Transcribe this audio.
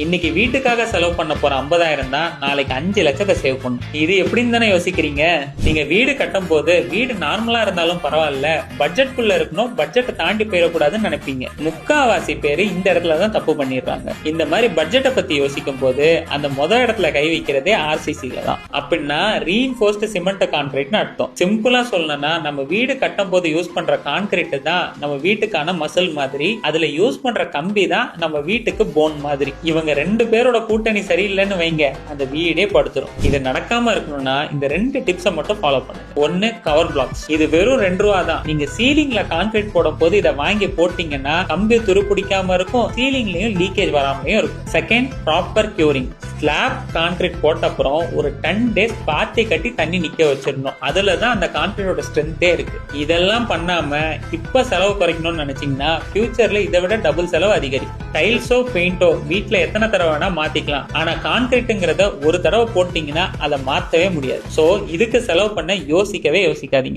இன்னைக்கு வீட்டுக்காக செலவு பண்ண போற 50,000 தான் நாளைக்கு 5 லட்சத்தை சேவ் பண்ணும். இது எப்படின்னு தானே யோசிக்கிறீங்க. நீங்க வீடு கட்டும் போது வீடு நார்மலா இருந்தாலும் பரவாயில்ல, பட்ஜெட்குள்ள இருக்கணும், பட்ஜெட்டை தாண்டி போயிடக்கூடாதுன்னு நினைப்பீங்க. முக்காவாசி பேரு இந்த இடத்துல தான் தப்பு பண்ணிடுறாங்க. இந்த மாதிரி பட்ஜெட்டை பத்தி யோசிக்கும் போது அந்த இடத்துல கை வைக்கிறதே ஆர்சிசில தான். அப்படின்னா ரீஇன்ஃபோர்ஸ்டு சிமெண்ட் கான்கிரீட்னு அர்த்தம். சிம்பிளா சொல்லணும்னா நம்ம வீடு கட்டும் போது யூஸ் பண்ற கான்கிரீட் தான் நம்ம வீட்டுக்கான மசில் மாதிரி, அதுல யூஸ் பண்ற கம்பி தான் நம்ம வீட்டுக்கு போன் மாதிரி. இவங்க 2 பேரோட கூட்டணி சரியில்லைன்னு வைங்க, அந்த வீடே படுத்துரும். இது நடக்காம இருக்கணும்னா இந்த 2 டிப்ஸை மட்டும் ஃபாலோ பண்ணுங்க. 1, கவர் பிளாக்ஸ். இது வெறும் 2 ரூபா தான். நீங்க சீலிங்ல கான்கிரீட் போடும் போது இதை வாங்கி போட்டீங்கன்னா கம்பி துரு பிடிக்காம இருக்கும், சீலிங்லயும் லீக்கேஜ் வராமலையும் இருக்கும். Second, proper curing. Slab concrete போட்ட அப்புறம் ஒரு 10 days பாத்தி கட்டி தண்ணி நிக்க வச்சிடணும். அதுலதான் அந்த கான்கிரீட்டோட ஸ்ட்ரென்த்தே இருக்கு. இதெல்லாம் பண்ணாம இப்ப செலவு குறைக்கணும்னு நினைச்சீங்கன்னா ஃபியூச்சர்ல இதை விட டபுள் செலவு அதிகரிக்கும். டைல்ஸோ பெயிண்டோ வீட்டுல எத்தனை தடவை வேணா மாத்திக்கலாம், ஆனா கான்கிரீட்டுங்கிறத ஒரு தடவை போட்டீங்கன்னா அதை மாத்தவே முடியாது. சோ இதுக்கு செலவு பண்ண யோசிக்காதீங்க.